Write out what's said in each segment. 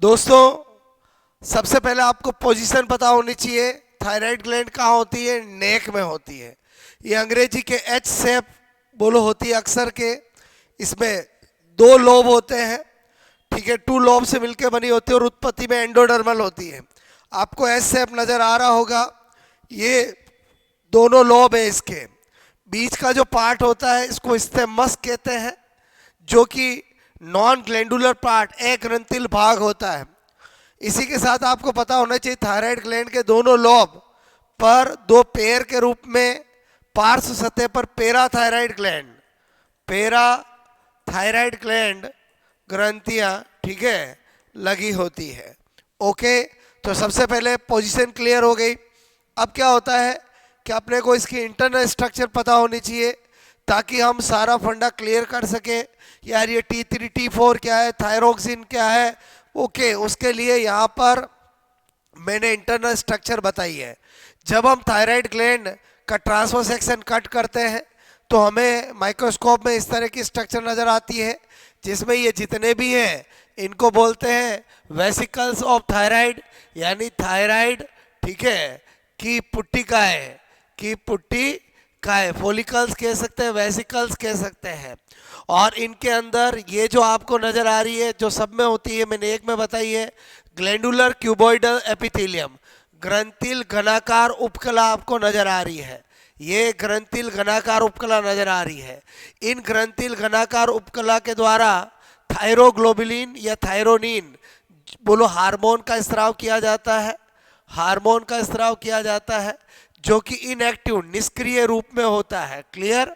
दोस्तों, सबसे पहले आपको पोजीशन पता होनी चाहिए। थायराइड ग्लैंड कहाँ होती है? नेक में होती है। ये अंग्रेजी के एच शेप बोलो होती है अक्सर के। इसमें दो लोब होते हैं, ठीक है, टू लोब से मिलकर बनी होती है और उत्पत्ति में एंडोडर्मल होती है। आपको एच शेप नजर आ रहा होगा। ये दोनों लोब है। इसके बीच का जो पार्ट होता है इसको स्टेमस कहते हैं, जो कि नॉन ग्लैंडुलर पार्ट, एक ग्रंथिल भाग होता है। इसी के साथ आपको पता होना चाहिए थायराइड ग्लैंड के दोनों लोब पर दो पेयर के रूप में पार्श्व सतह पर पेरा थायराइड ग्लैंड ग्रंथियां, ठीक है, लगी होती है। ओके, तो सबसे पहले पोजीशन क्लियर हो गई। अब क्या होता है कि अपने को इसकी इंटरनल स्ट्रक्चर पता होनी चाहिए ताकि हम सारा फंडा क्लियर कर सके। यार ये T3 T4 क्या है, थायरोक्सिन क्या है। ओके, उसके लिए यहाँ पर मैंने इंटरनल स्ट्रक्चर बताई है। जब हम थायराइड ग्लैंड का ट्रांसफर सेक्शन कट करते हैं तो हमें माइक्रोस्कोप में इस तरह की स्ट्रक्चर नज़र आती है, जिसमें ये जितने भी हैं इनको बोलते हैं वेसिकल्स ऑफ थायराइड, यानी थायराइड, ठीक है, की पुट्टिकाएं, की पुट्टिकाएं, फॉलिकल्स कह सकते हैं, वेसिकल्स कह सकते हैं। और इनके अंदर ये जो आपको नजर आ रही है, जो सब में होती है, मैंने एक में बताई है, ग्लैंडुलर क्यूबॉइडल एपिथेलियम, ग्रंथिल घनाकार उपकला आपको नजर आ रही है। ये ग्रंथिल घनाकार उपकला नजर आ रही है। इन ग्रंथिल घनाकार उपकला के द्वारा थायरोग्लोबुलिन या थायरोनिन बोलो हार्मोन का स्राव किया जाता है। हार्मोन का स्राव किया जाता है जो कि इनएक्टिव, निष्क्रिय रूप में होता है। क्लियर?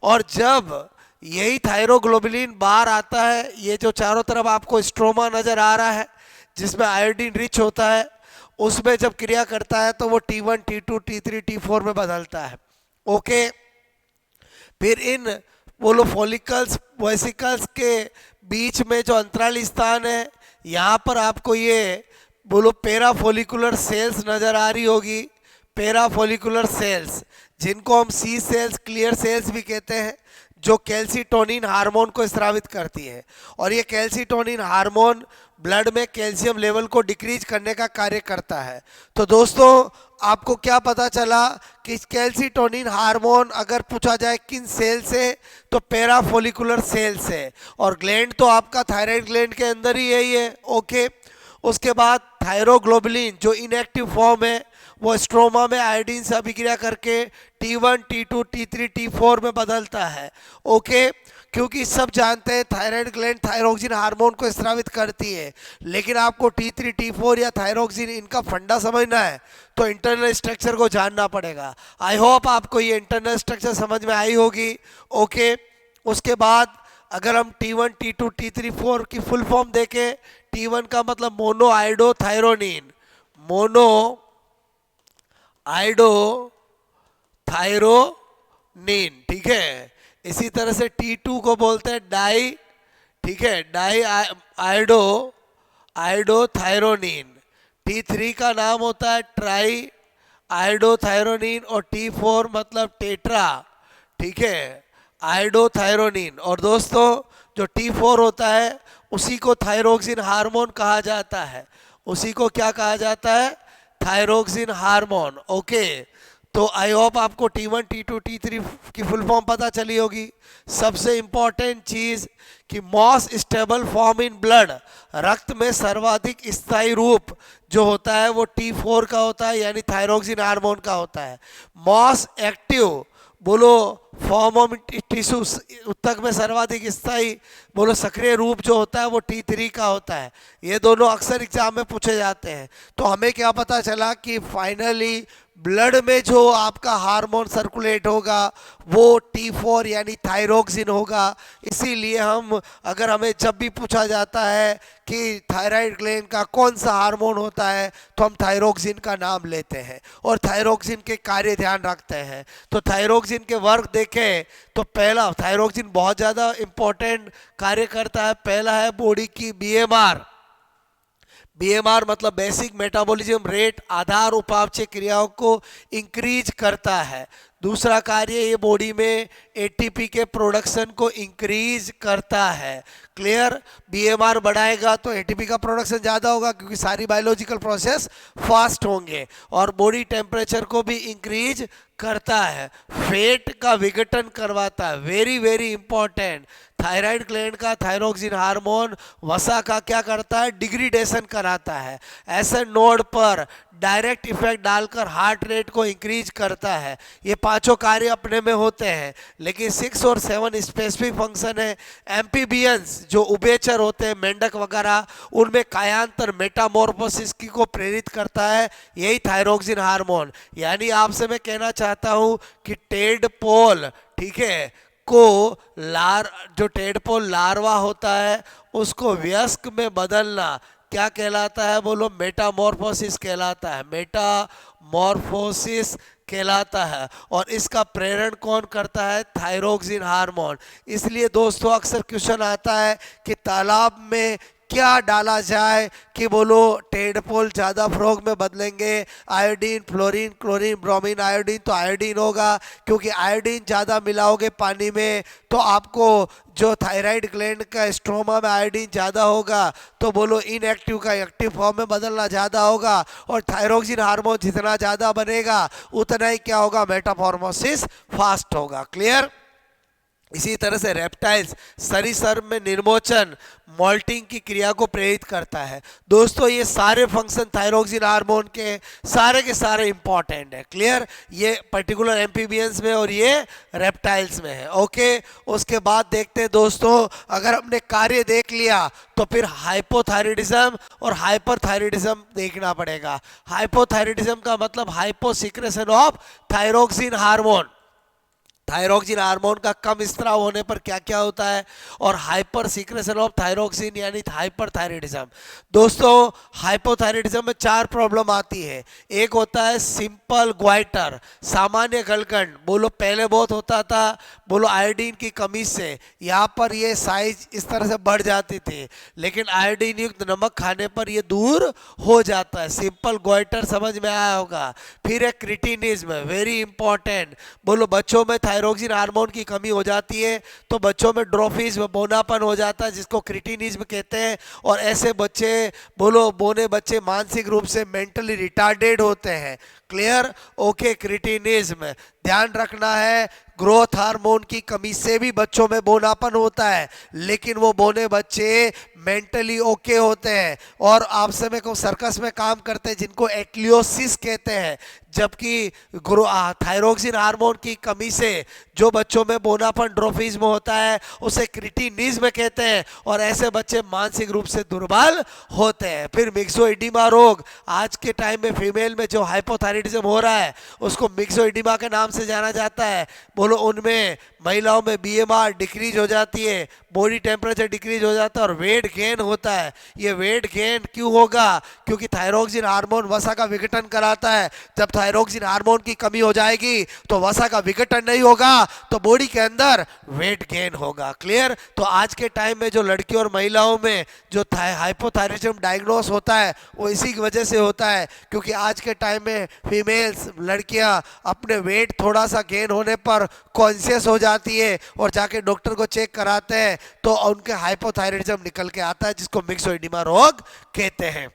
और जब यही थायरोग्लोबुलिन बाहर आता है, ये जो चारों तरफ आपको स्ट्रोमा नजर आ रहा है जिसमें आयोडीन रिच होता है, उसमें जब क्रिया करता है तो वो T1 T2 T3 T4 में बदलता है। ओके, फिर इन बोलो फॉलिकल्स वेसिकल्स के बीच में जो अंतराल स्थान है, यहाँ पर आपको ये बोलो पेरा फॉलिकुलर सेल्स नजर आ रही होगी। पेरा फॉलिकुलर सेल्स, जिनको हम सी सेल्स, क्लियर सेल्स भी कहते हैं, जो कैल्सीटोनिन हार्मोन को स्रावित करती है। और ये कैल्सीटोनिन हार्मोन ब्लड में कैल्शियम लेवल को डिक्रीज करने का कार्य करता है। तो दोस्तों, आपको क्या पता चला कि कैल्सीटोनिन हार्मोन अगर पूछा जाए किन सेल से, तो पेरा फॉलिकुलर सेल से। और ग्लैंड तो आपका थायराइड ग्लैंड के अंदर ही यही है। ओके, उसके बाद थायरोग्लोबुलिन जो इनएक्टिव फॉर्म है वो स्ट्रोमा में आयोडीन से अभिक्रिया करके T1 T2 T3 T4 में बदलता है। ओके, क्योंकि सब जानते हैं थायराइड ग्लैंड थायरोक्सिन हार्मोन को स्रावित करती है, लेकिन आपको T3 T4 या थायरोक्सिन इनका फंडा समझना है तो इंटरनल स्ट्रक्चर को जानना पड़ेगा। आई होप आपको ये इंटरनल स्ट्रक्चर समझ में आई होगी। ओके, उसके बाद अगर हम T1 T2 T3 4 की फुल फॉर्म देखें, T1 का मतलब मोनो आइडो थायरोनिन, मोनो आइडो थायरोनिन, ठीक है। इसी तरह से T2 को बोलते हैं डाई, ठीक है, डाई आइडो आइडो थायरोनिन। T3 का नाम होता है ट्राई आइडो थायरोनिन और T4 मतलब टेट्रा, ठीक है, आइडो थायरोनिन। और दोस्तों, जो T4 होता है उसी को थायरोक्सिन हार्मोन कहा जाता है। उसी को क्या कहा जाता है? Thyroxine hormone. ओके, तो आई होप आपको T1 T2 T3 की फुल फॉर्म पता चली होगी। सबसे इंपॉर्टेंट चीज कि most stable form in blood, रक्त में सर्वाधिक स्थायी रूप जो होता है वो T4 का होता है, यानी थायरोक्सिन हार्मोन का होता है। मॉस एक्टिव बोलो फॉर्म ऑफ टिश्यू, उत्तक में सर्वाधिक स्थायी बोलो सक्रिय रूप जो होता है वो T3 का होता है। ये दोनों अक्सर एग्जाम में पूछे जाते हैं। तो हमें क्या पता चला कि फाइनली ब्लड में जो आपका हार्मोन सर्कुलेट होगा वो T4 यानी थायरोक्सिन होगा। इसीलिए हम अगर हमें जब भी पूछा जाता है कि थायराइड ग्लैंड का कौन सा हार्मोन होता है तो हम थायरोक्सिन का नाम लेते हैं और थायरोक्सिन के कार्य ध्यान रखते हैं। तो थायरोक्सिन के वर्क देखें तो पहला, थायरोक्सिन बहुत ज़्यादा इंपॉर्टेंट कार्य करता है। पहला है बॉडी की BMR। BMR मतलब बेसिक मेटाबॉलिज्म रेट, आधार उपापचय क्रियाओं को इंक्रीज करता है। दूसरा कार्य ये बॉडी में एटीपी के प्रोडक्शन को इंक्रीज करता है। क्लियर? बीएमआर बढ़ाएगा तो एटीपी का प्रोडक्शन ज़्यादा होगा क्योंकि सारी बायोलॉजिकल प्रोसेस फास्ट होंगे, और बॉडी टेम्परेचर को भी इंक्रीज करता है। फैट का विघटन करवाता है, very very important. Thyroid gland का थायरोक्सिन हार्मोन वसा का क्या करता है? डिग्रेडेशन कराता है। ऐसे नोड पर डायरेक्ट इफेक्ट डालकर हार्ट रेट को इंक्रीज करता है। ये पांचों कार्य अपने में होते हैं, लेकिन 6 और 7 स्पेसिफिक फंक्शन है। एम्फीबियंस जो उभयचर होते हैं, मेंढक वगैरह, उनमें कायांतर मेटामॉर्फोसिस की को प्रेरित करता है यही थायरोक्सिन हार्मोन। यानी आपसे मैं कहना चाहता हूं कि टेडपोल, ठीक है, को जो टेडपोल लार्वा होता है उसको वयस्क में बदलना क्या कहलाता है? बोलो, मेटामॉर्फोसिस कहलाता है। मेटामॉर्फोसिस कहलाता है, और इसका प्रेरण कौन करता है? Thyroxine hormone. इसलिए दोस्तों अक्सर क्वेश्चन आता है कि तालाब में क्या डाला जाए कि बोलो टेडपोल ज़्यादा फ्रॉग में बदलेंगे, iodine, fluorine, chlorine, bromine, iodine. तो आयोडीन होगा, क्योंकि आयोडीन ज़्यादा मिलाओगे पानी में तो आपको जो थायराइड ग्लैंड का स्ट्रोमा में आयोडीन ज़्यादा होगा तो बोलो इनएक्टिव का एक्टिव फॉर्म में बदलना ज़्यादा होगा, और थायरोक्सिन हार्मोन जितना ज़्यादा बनेगा उतना ही क्या होगा? मेटामॉर्फोसिस फास्ट होगा। क्लियर? इसी तरह से रेप्टाइल्स सरीसृप में निर्मोचन मॉल्टिंग की क्रिया को प्रेरित करता है। दोस्तों ये सारे फंक्शन थायरोक्सिन हार्मोन के सारे इंपॉर्टेंट है। क्लियर? ये पर्टिकुलर एम्फीबियंस में और ये रेप्टाइल्स में है। ओके, उसके बाद देखते हैं दोस्तों, अगर हमने कार्य देख लिया तो फिर हाइपोथायराइडिज्म और हाइपरथायराइडिज्म देखना पड़ेगा। हाइपोथायराइडिज्म का मतलब hyposecretion of thyroxine hormone. Thyroxine hormone का कम स्त्राव होने पर क्या क्या होता है, और हाइपर सीक्रेशन ऑफ थायरोक्सिन यानी हाइपरथायराइडिज्म। दोस्तों हाइपोथायराइडिज्म में 4 प्रॉब्लम आती है। एक होता है सिंपल ग्वाइटर, सामान्य गलगंड। बोलो पहले बहुत होता था, बोलो आयोडीन की कमी से यहाँ पर ये साइज इस तरह से बढ़ जाती थी, लेकिन आयोडीन युक्त नमक खाने पर ये दूर हो जाता है। सिंपल ग्वाइटर समझ में आया होगा। फिर है क्रिटिनिज्म, वेरी इंपॉर्टेंट। बोलो बच्चों में थायरोक्सिन हार्मोन की कमी हो जाती है तो बच्चों में ड्रोफिज्म, बोनापन हो जाता है, जिसको क्रिटिनिज्म कहते हैं। और ऐसे बच्चे, बोलो बोने बच्चे मानसिक रूप से मेंटली रिटार्डेड होते हैं। क्लियर? ओके, क्रिटिनिज्म ध्यान रखना है। ग्रोथ हार्मोन की कमी से भी बच्चों में बोनापन होता है, लेकिन वो बोने बच्चे मेंटली ओके होते हैं और आपसे में को सर्कस में काम करते हैं जिनको एक्लियोसिस कहते हैं। जबकि थायरोक्सिन हार्मोन की कमी से जो बच्चों में बोनापन, ड्रोफिज्म होता है उसे क्रिटिनिज्म कहते हैं, और ऐसे बच्चे मानसिक रूप से दुर्बल होते हैं। फिर मिक्सोइडिमा रोग, आज के टाइम में फीमेल में जो हाइपोथायराइडिज्म हो रहा है उसको मिक्सोइडिमा के नाम से जाना जाता है। बोलो उनमें महिलाओं में बीएमआर डिक्रीज हो जाती है, बॉडी टेम्परेचर डिक्रीज हो जाता है और वेट गेन होता है। ये वेट गेन क्यों होगा? क्योंकि थायरोक्सिन हार्मोन वसा का विघटन कराता है। जब थायरोक्सिन हार्मोन की कमी हो जाएगी तो वसा का विघटन नहीं होगा तो बॉडी के अंदर वेट गेन होगा। क्लियर? तो आज के टाइम में जो लड़कियों और महिलाओं में जो हाइपोथायराइडिज्म डायग्नोस होता है वो इसी की वजह से होता है, क्योंकि आज के टाइम में फीमेल्स, लड़कियां अपने वेट थोड़ा सा गेन होने पर कॉन्शियस हो जाती है और जाके डॉक्टर को चेक कराते हैं तो उनके हाइपोथायराइडिज्म निकल के आता है, जिसको मिक्सोइडिमा रोग कहते हैं।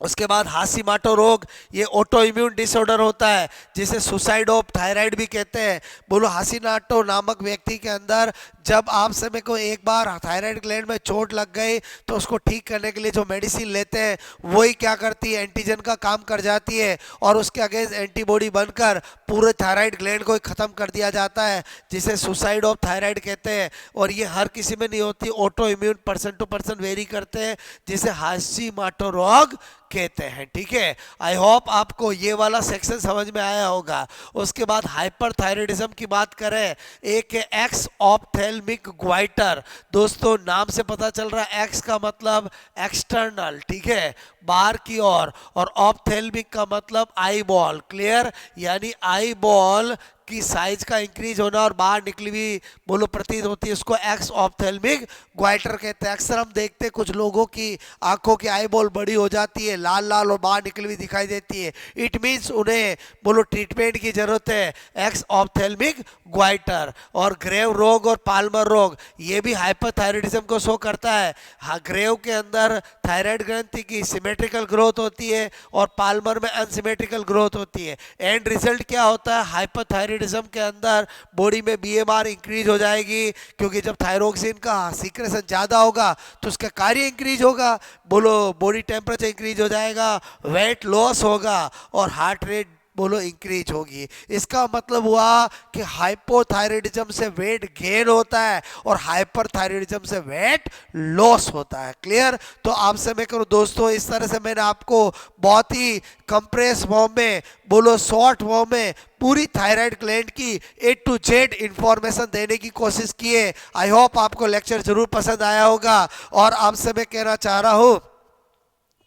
उसके बाद हाशिमोटो रोग, ये ऑटो इम्यून डिसऑर्डर होता है जिसे सुसाइड ऑफ थायराइड भी कहते हैं। बोलो हाशिमोटो नामक व्यक्ति के अंदर जब आप समय को एक बार थायराइड ग्लैंड में चोट लग गई तो उसको ठीक करने के लिए जो मेडिसिन लेते हैं वही क्या करती है? एंटीजन का काम कर जाती है और उसके अगेंस्ट एंटीबॉडी बनकर पूरे थायराइड ग्लैंड को खत्म कर दिया जाता है, जिसे सुसाइड ऑफ थायराइड कहते हैं। और ये हर किसी में नहीं होती, auto immune person to person vary करते हैं, जिसे हाशिमोटो रोग कहते हैं। ठीक है, आई होप आपको ये वाला सेक्शन समझ में आया होगा। उसके बाद हाइपरथायराइडिज्म की बात करें, एक है एक्स ऑप्थेल्मिक ग्वाइटर। दोस्तों नाम से पता चल रहा है एक्स का मतलब एक्सटर्नल, ठीक है, बाहर की ओर, और ऑप्थेल्मिक का मतलब आई बॉल। क्लियर? यानी आई बॉल की साइज का इंक्रीज होना और बाहर निकली हुई बोलो प्रतीत होती है, उसको एक्स ऑप्थेल्मिक ग्वाइटर कहते हैं। अक्सर हम देखते हैं कुछ लोगों की आंखों की आई बॉल बड़ी हो जाती है, लाल लाल और बाहर निकली हुई दिखाई देती है। इट मीन्स उन्हें बोलो ट्रीटमेंट की जरूरत है, एक्स ऑप्थेल्मिक ग्वाइटर। और ग्रेव रोग और पाल्मर रोग ये भी हाइपरथायराइडिज्म को शो करता है। हाँ, ग्रेव के अंदर थायराइड ग्रंथि की सिमेट्रिकल ग्रोथ होती है और पाल्मर में अनसिमेट्रिकल ग्रोथ होती है। एंड रिजल्ट क्या होता है, हाइपरथायराइडिज्म के अंदर बॉडी में बीएमआर इंक्रीज हो जाएगी, क्योंकि जब थायरोक्सिन का सीक्रेशन ज़्यादा होगा तो उसका कार्य इंक्रीज होगा, बोलो बॉडी टेम्परेचर इंक्रीज हो जाएगा, वेट लॉस होगा और हार्ट रेट बोलो इंक्रीज होगी। इसका मतलब हुआ कि हाइपोथायराइडिज्म से वेट गेन होता है और हाइपरथायराइडिज्म से वेट लॉस होता है। क्लियर? तो आपसे मैं करूं दोस्तों, इस तरह से मैंने आपको बहुत ही कंप्रेस फॉर्म में बोलो शॉर्ट फॉर्म में पूरी थायराइड ग्लैंड की A to Z इंफॉर्मेशन देने की कोशिश की है। आई होप आपको लेक्चर जरूर पसंद आया होगा और आपसे मैं कहना चाह रहा हूं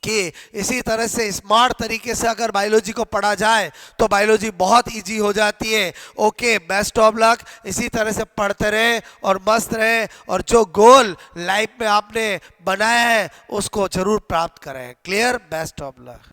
कि इसी तरह से स्मार्ट तरीके से अगर बायोलॉजी को पढ़ा जाए तो बायोलॉजी बहुत इजी हो जाती है। Okay, best of luck. इसी तरह से पढ़ते रहे और मस्त रहे और जो गोल लाइफ में आपने बनाया है उसको जरूर प्राप्त करें। क्लियर? Best of luck.